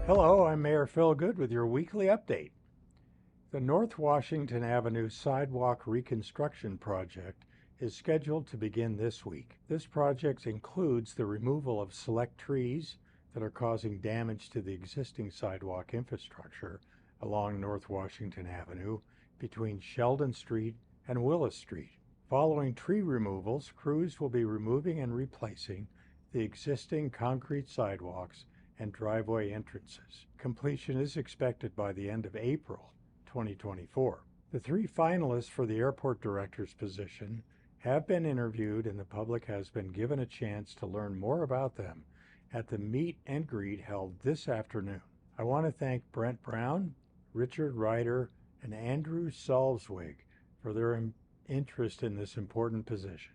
Hello, I'm Mayor Phil Good with your weekly update. The North Washington Avenue Sidewalk Reconstruction project is scheduled to begin this week. This project includes the removal of select trees that are causing damage to the existing sidewalk infrastructure along North Washington Avenue between Sheldon Street and Willis Street. Following tree removals, crews will be removing and replacing the existing concrete sidewalks and driveway entrances. Completion is expected by the end of April 2024. The three finalists for the airport director's position have been interviewed and the public has been given a chance to learn more about them at the meet and greet held this afternoon. I want to thank Brent Brown, Richard Ryder, and Andrew Salzwig for their interest in this important position.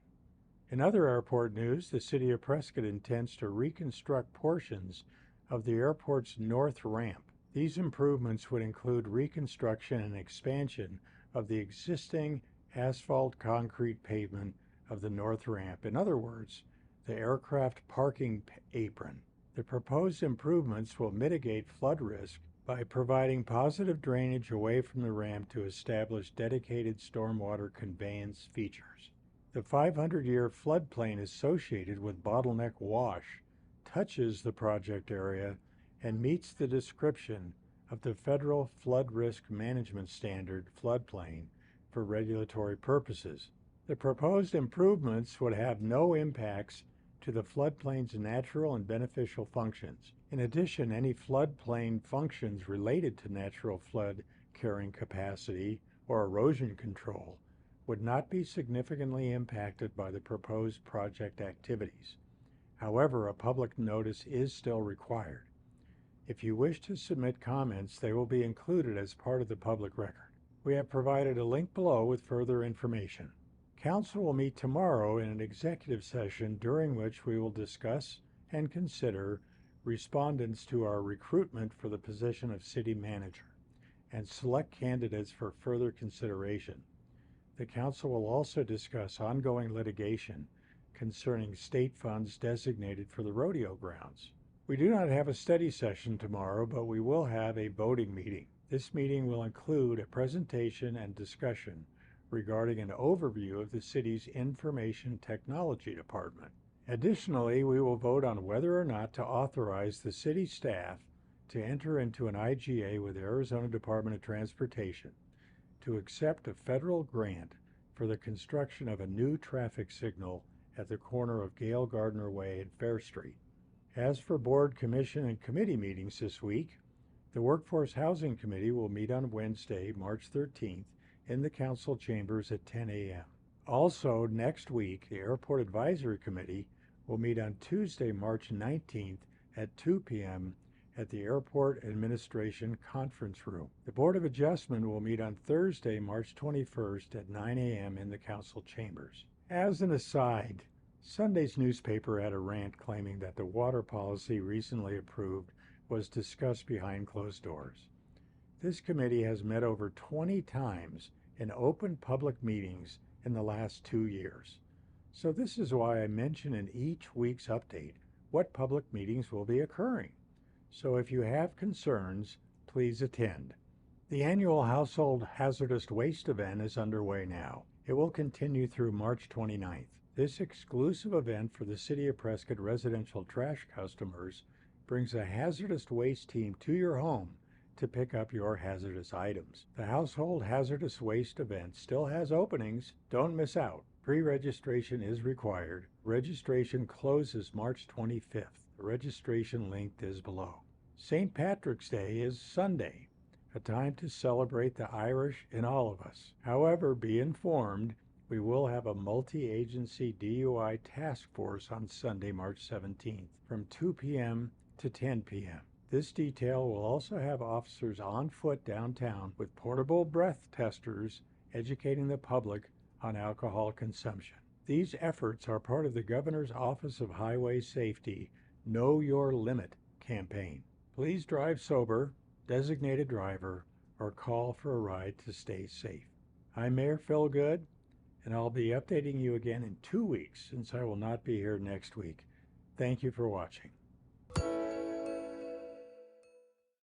In other airport news, the City of Prescott intends to reconstruct portions of the airport's north ramp. These improvements would include reconstruction and expansion of the existing asphalt concrete pavement of the north ramp. In other words, the aircraft parking apron. The proposed improvements will mitigate flood risk by providing positive drainage away from the ramp to establish dedicated stormwater conveyance features. The 500-year floodplain associated with Bottleneck Wash touches the project area and meets the description of the Federal Flood Risk Management Standard floodplain for regulatory purposes. The proposed improvements would have no impacts to the floodplain's natural and beneficial functions. In addition, any floodplain functions related to natural flood carrying capacity or erosion control would not be significantly impacted by the proposed project activities. However, a public notice is still required. If you wish to submit comments, they will be included as part of the public record. We have provided a link below with further information. Council will meet tomorrow in an executive session during which we will discuss and consider respondents to our recruitment for the position of city manager and select candidates for further consideration. The council will also discuss ongoing litigation concerning state funds designated for the rodeo grounds. We do not have a study session tomorrow, but we will have a voting meeting. This meeting will include a presentation and discussion regarding an overview of the city's information technology department. Additionally, we will vote on whether or not to authorize the city staff to enter into an IGA with the Arizona Department of Transportation to accept a federal grant for the construction of a new traffic signal at the corner of Gail, Gardner Way and Fair Street. As for board, commission, and committee meetings this week, the Workforce Housing Committee will meet on Wednesday, March 13th in the council chambers at 10 a.m. Also, next week, the Airport Advisory Committee will meet on Tuesday, March 19th at 2 p.m. at the Airport Administration Conference Room. The Board of Adjustment will meet on Thursday, March 21st at 9 a.m. in the council chambers. As an aside, Sunday's newspaper had a rant claiming that the water policy recently approved was discussed behind closed doors. This committee has met over 20 times in open public meetings in the last 2 years. So this is why I mention in each week's update what public meetings will be occurring. So if you have concerns, please attend. The annual Household Hazardous Waste Event is underway now. It will continue through March 29th. This exclusive event for the City of Prescott residential trash customers brings a hazardous waste team to your home to pick up your hazardous items. The Household Hazardous Waste Event still has openings. Don't miss out. Pre-registration is required. Registration closes March 25th. The registration link is below. St. Patrick's Day is Sunday, a time to celebrate the Irish in all of us. However, be informed, we will have a multi-agency DUI task force on Sunday, March 17th from 2 p.m. to 10 p.m. This detail will also have officers on foot downtown with portable breath testers educating the public on alcohol consumption. These efforts are part of the Governor's Office of Highway Safety Know Your Limit campaign. Please drive sober, designate a driver, or call for a ride to stay safe. I'm Mayor Phil Good, and I'll be updating you again in 2 weeks since I will not be here next week. Thank you for watching.